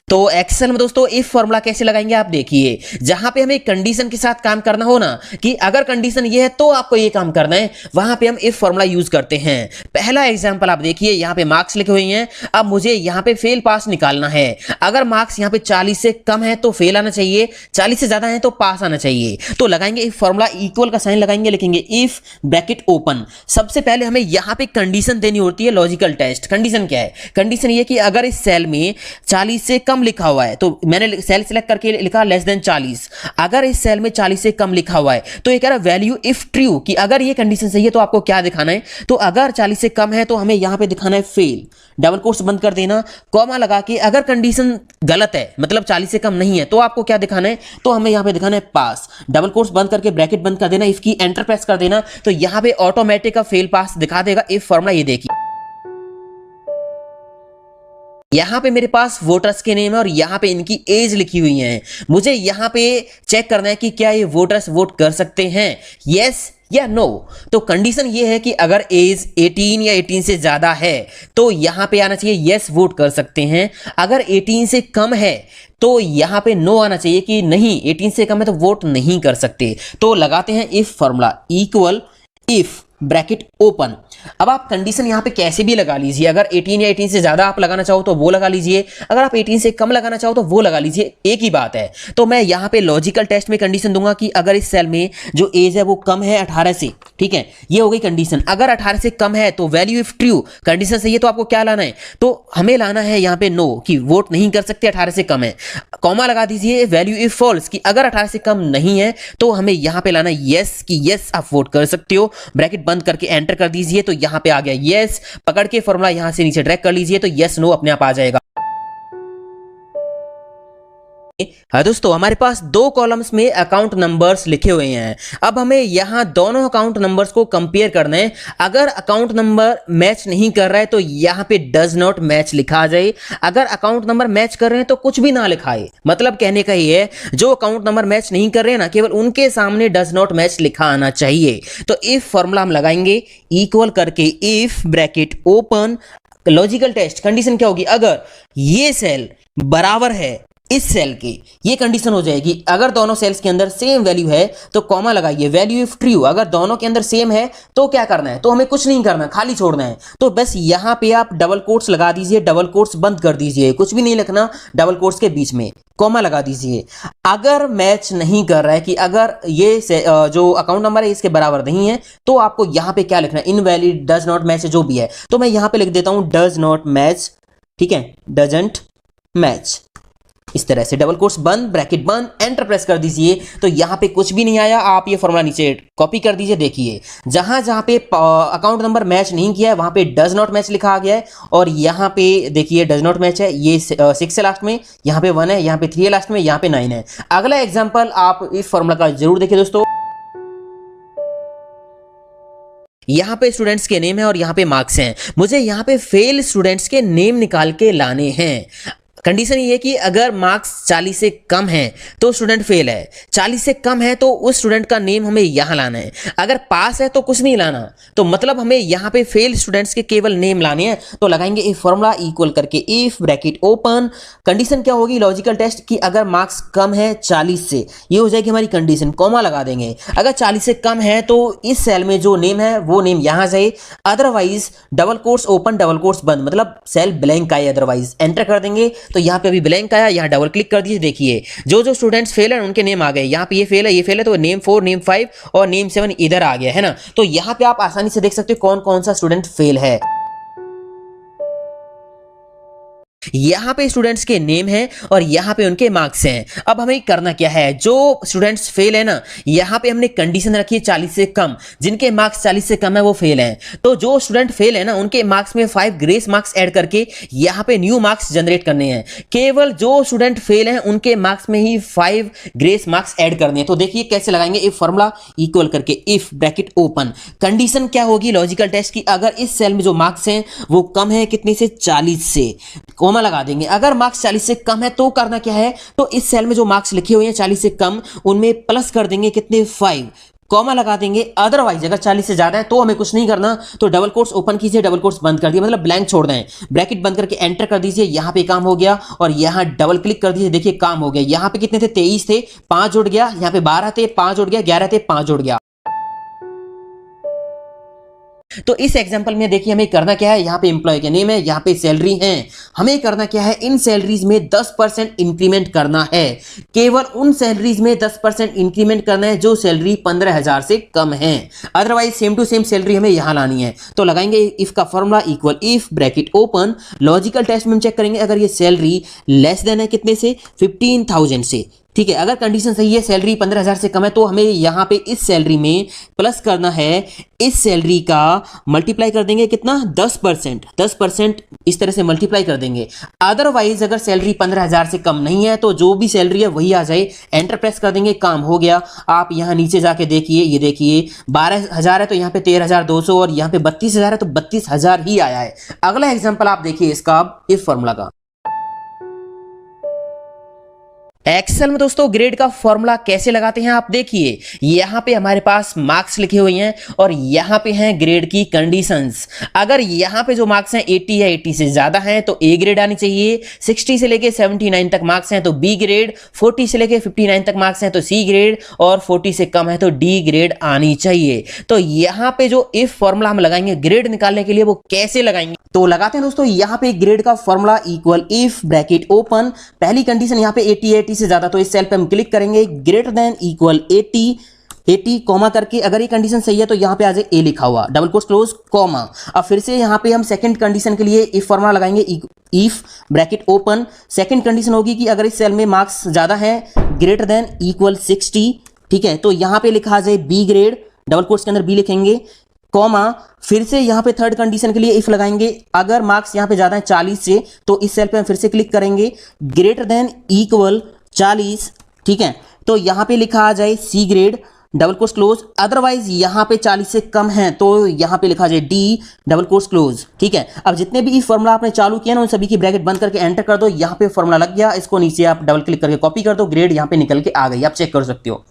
तो एक्सेल में दोस्तों इफ फॉर्मूला कैसे लगाएंगे आप देखिए, जहां पे हमें कंडीशन के साथ काम करना हो ना कि अगर कंडीशन ये है तो आपको ये काम करना है, वहां पे हम इफ फॉर्मूला यूज करते हैं। पहला एग्जांपल आप देखिए, यहां पे मार्क्स लिखे हुए हैं। अब मुझे यहां पे फेल पास निकालना है। अगर मार्क्स यहां पे 40 से कम है तो फेल आना चाहिए, 40 से ज्यादा है तो पास आना चाहिए। तो लगाएंगे इफ फॉर्मूला, इक्वल का साइन लगाएंगे, लिखेंगे इफ ब्रैकेट ओपन। सबसे पहले हमें यहां पे कंडीशन देनी होती है, लॉजिकल टेस्ट। कंडीशन क्या है? कंडीशन ये कि अगर इस सेल में 40 से कम लिखा हुआ है, तो मैंने सेल सिलेक्ट करके लिखा लेस देन 40। अगर इस सेल में 40 से कम लिखा हुआ है तो ये कह रहा है वैल्यू इफ ट्रू, कि अगर ये कंडीशन सही है तो आपको क्या दिखाना है। तो अगर 40 से कम है तो हमें यहां पे दिखाना है फेल, डबल कोट्स बंद कर देना, कॉमा लगा के। अगर कंडीशन गलत है, मतलब 40 से कम नहीं है, तो आपको क्या दिखाना है, तो हमें यहां पे दिखाना है पास, डबल कोट्स बंद करके ब्रैकेट बंद कर देना, इफ की एंटर प्रेस कर देना, तो यहां पे ऑटोमेटिक फेल पास दिखा देगा इफ फॉर्मूला। ये देखिए यहां पे मेरे पास वोटर्स के नेम है और यहां पे इनकी एज लिखी हुई है। मुझे यहां पे चेक करना है कि क्या ये वोटर्स वोट कर सकते हैं, यस या नो। तो कंडीशन ये है कि अगर एज 18 या 18 से ज्यादा है तो यहां पे आना चाहिए यस वोट कर सकते हैं। अगर 18 से कम है तो यहां पे नो आना चाहिए कि नहीं 18 से कम है तो वोट नहीं कर सकते। तो लगाते हैं if formula, equal if bracket open. अब आप कंडीशन यहां पे कैसे भी लगा लीजिए, अगर 18 या 18 से ज्यादा आप लगाना चाहो तो वो लगा लीजिए, अगर आप 18 से कम लगाना चाहो तो वो लगा लीजिए, एक ही बात है। तो मैं यहां पे लॉजिकल टेस्ट में कंडीशन दूंगा कि अगर इस सेल में जो एज है वो कम है 18 से, ठीक है, ये हो गई कंडीशन। अगर 18 से कम है तो वैल्यू इफ ट्रू, कंडीशन सही है तो आपको क्या लाना है, तो हमें लाना है यहां पे नो, कि वोट नहीं कर सकते 18 से कम है। कॉमा लगा दीजिए, वैल्यू इफ फॉल्स, कि अगर 18 से कम नहीं है तो हमें यहां पे लाना है यस, कि यस आप वोट कर सकते हो, ब्रैकेट बंद करके एंटर कर दीजिए, तो यहां पे आ गया यस। पकड़ के फॉर्मूला यहां से नीचे ड्रैग कर लीजिए तो यस नो अपने आप आ जाएगा। हाँ दोस्तों, हमारे पास दो कॉलम्स में अकाउंट नंबर्स लिखे हुए हैं। अब हमें यहां दोनों अकाउंट नंबर्स को कंपेयर करना है। अगर अकाउंट नंबर मैच नहीं कर रहा है तो यहां पे डज नॉट मैच लिखा आ जाए, अगर अकाउंट नंबर मैच कर रहे हैं तो कुछ भी ना लिखाए। मतलब कहने का ये है, जो अकाउंट नंबर मैच नहीं कर रहे हैं ना, केवल उनके सामने डज नॉट मैच लिखा आना चाहिए। तो इफ फॉर्मूला हम लगाएंगे, इक्वल करके if bracket open, logical test. Condition क्या होगी, अगर ये सेल बराबर है इस सेल के, ये कंडीशन हो जाएगी। अगर दोनों सेल्स के अंदर सेम वैल्यू है तो कॉमा लगाइए, वैल्यू इफ ट्रू। अगर दोनों के अंदर सेम है तो क्या करना है, तो हमें कुछ नहीं करना, खाली छोड़ना है। तो बस यहां पे आप डबल कोट्स लगा दीजिए, डबल कोट्स बंद कर दीजिए, कुछ भी नहीं लिखना, डबल कोट्स के बीच में कॉमा लगा दीजिए। अगर मैच नहीं कर रहा है, कि अगर ये जो अकाउंट नंबर है इसके बराबर नहीं है, तो आपको यहां पे क्या लिखना है, इनवैलिड, डज नॉट मैच, जो भी है। तो मैं यहां पे लिख देता हूं डज नॉट मैच, ठीक है, डजंट मैच। इस तरह से डबल कोट्स बंद, ब्रैकेट बंद, एंटर प्रेस कर दीजिए, तो यहां पे कुछ भी नहीं आया। आप ये फॉर्मूला नीचे कॉपी कर दीजिए। देखिए जहां जहां पे अकाउंट नंबर मैच नहीं किया है वहां पे डज नॉट मैच लिखा आ गया है, और यहां पे देखिए डज नॉट मैच है, ये 6 है लास्ट में, यहां पे 1 है, यहां पे 3 है लास्ट में, यहां पे 9 है। अगला एग्जाम्पल आप इस फॉर्मूला का जरूर देखिए दोस्तों। यहां पे स्टूडेंट्स के नेम है और यहां पे मार्क्स हैं। मुझे यहां पे फेल स्टूडेंट्स के नेम निकाल के लाने हैं। कंडीशन ये है कि अगर मार्क्स 40 से कम है तो स्टूडेंट फेल है, 40 से कम है तो उस स्टूडेंट का नेम हमें यहां लाना है, अगर पास है तो कुछ नहीं लाना। तो मतलब हमें यहां पे फेल स्टूडेंट्स के केवल नेम लाने हैं। तो लगाएंगे इफ फॉर्मूला, इक्वल करके इफ ब्रैकेट ओपन। कंडीशन क्या होगी, लॉजिकल टेस्ट, कि अगर मार्क्स कम है 40 से, ये हो जाएगी हमारी कंडीशन, कॉमा लगा देंगे। अगर 40 से कम है तो इस सेल में जो नेम है वो नेम यहां जाए, otherwise double quotes open, double quotes बंद, मतलब सेल ब्लैंक आए, अदरवाइज एंटर कर देंगे। तो यहाँ पे अभी ब्लैंक आया, यहाँ डबल क्लिक कर दीजिए। देखिए जो जो स्टूडेंट्स फेल है उनके नेम आ गए। यहाँ पे ये फेल है, ये फेल है, तो नेम 4, नेम 5 और नेम 7 इधर आ गया है ना। तो यहाँ पे आप आसानी से देख सकते हो कौन कौन सा स्टूडेंट फेल है। यहां पे स्टूडेंट्स के नेम है और यहां पे उनके मार्क्स हैं। अब हमें करना क्या है, जो स्टूडेंट्स फेल है ना, यहां पे हमने कंडीशन रखी है 40 से कम, जिनके मार्क्स 40 से कम है वो फेल हैं। तो जो स्टूडेंट फेल है ना, उनके मार्क्स में 5 ग्रेस मार्क्स ऐड करके यहां पे न्यू मार्क्स जनरेट करने हैं। केवल जो स्टूडेंट फेल हैं उनके मार्क्स में ही 5 ग्रेस मार्क्स ऐड करने हैं। तो देखिए कैसे लगाएंगे, इफ फॉर्मूला, इक्वल करके इफ ब्रैकेट ओपन। कंडीशन क्या होगी, लॉजिकल टेस्ट की, अगर इस सेल में जो मार्क्स हैं वो कम है कितने से, 40 से, कॉमा लगा देंगे। अगर मार्क्स 40 से कम है तो करना क्या है, तो इस सेल में जो मार्क्स लिखे हुए हैं 40 से कम, उनमें प्लस कर देंगे कितने, 5। कॉमा लगा देंगे। अदरवाइज अगर 40 से ज्यादा है तो हमें कुछ नहीं करना, तो डबल कोट्स ओपन कीजिए, डबल कोट्स बंद कर दिए, मतलब ब्लैंक छोड़ दें, ब्रैकेट बंद करके एंटर कर दीजिए। यहां पे काम हो गया और यहां डबल क्लिक कर दीजिए, देखिए काम हो गया। यहां पे कितने थे, 23 थे, 5 जुड़ गया, यहां पे 12 थे, 5 जुड़ गया, 11 थे, 5 जुड़ गया। तो इस एग्जांपल में देखिए हमें करना क्या है, यहाँ पे एम्प्लॉय के नेम है, यहाँ पे सैलरी है, हमें करना क्या है, इन सैलरीज में 10% इंक्रीमेंट करना है। केवल उन सैलरीज में 10% इंक्रीमेंट करना है जो सैलरी 15,000 से कम है। Otherwise same to same salary हमें यहां लानी है। तो लगाएंगे इफ का formula equal if bracket open, logical test में हम चेक करेंगे अगर ये सैलरी लेस देन है कितने से, 15,000 से, ठीक है। अगर कंडीशन सही है, सैलरी 15,000 से कम है, तो हमें यहां पे इस सैलरी में प्लस करना है, इस सैलरी का मल्टीप्लाई कर देंगे कितना, 10%, 10% इस तरह से मल्टीप्लाई कर देंगे। अदरवाइज अगर सैलरी 15,000 से कम नहीं है तो जो भी सैलरी है वही आ जाए, एंटर प्रेस कर देंगे, काम हो गया। आप यहां नीचे जाके देखिए, ये देखिए 12,000 है तो यहां पे 13,200 और यहां पे 32,000 है तो 32,000 ही आया है। अगला एग्जाम्पल आप देखिए इसका, इस फॉर्मूला का। एक्सेल में दोस्तों ग्रेड का फॉर्मूला कैसे लगाते हैं आप देखिए, यहां पे हमारे पास मार्क्स लिखे हुए हैं और यहां पे हैं ग्रेड की कंडीशंस। अगर यहां पे जो मार्क्स हैं 80 है, 80 से ज्यादा हैं तो ए ग्रेड आनी चाहिए, 60 से लेके 79 तक मार्क्स हैं तो बी ग्रेड, 40 से लेके 59 तक मार्क्स हैं तो सी ग्रेड और 40 से कम है तो डी ग्रेड आनी चाहिए। तो यहां पे जो इफ फॉर्मूला हम लगाएंगे ग्रेड निकालने के लिए, वो कैसे लगाएंगे, तो लगाते हैं दोस्तों यहां पे ग्रेड का formula equal if bracket open, पहली कंडीशन यहां पे 80 से ज्यादा, तो इस सेल पे हम क्लिक करेंगे, ग्रेटर देन इक्वल 80 कॉमा करके, अगर ये कंडीशन सही है तो यहां पे आ जाए ए लिखा हुआ, डबल कोट्स क्लोज कॉमा। अब फिर से यहां पे हम सेकंड कंडीशन के लिए इफ फॉर्मूला लगाएंगे, if bracket open, second condition होगी कि अगर इस सेल में मार्क्स ज्यादा है, ग्रेटर देन इक्वल 60, ठीक है, तो यहां पे लिखा आ जाए बी ग्रेड, डबल कोट्स के अंदर बी लिखेंगे, कॉमा, फिर से यहां पे थर्ड कंडीशन के लिए इफ लगाएंगे, अगर मार्क्स यहां पे ज्यादा है 40 से तो इस सेल पे हम फिर से क्लिक करेंगे, ग्रेटर देन इक्वल 40, ठीक है, तो यहां पे लिखा आ जाए C grade, double quotes close. Otherwise यहां पे 40 से कम है तो यहां पे लिखा जाए डी, डबल कोट्स क्लोज, ठीक है। अब जितने भी फॉर्मूला आपने चालू किया ना उन सभी की ब्रैकेट बंद करके एंटर कर दो, यहां पे फॉर्मूला लग गया, इसको नीचे आप डबल क्लिक करके कॉपी कर दो, ग्रेड यहां पे निकल के आ गई, आप चेक कर सकते हो।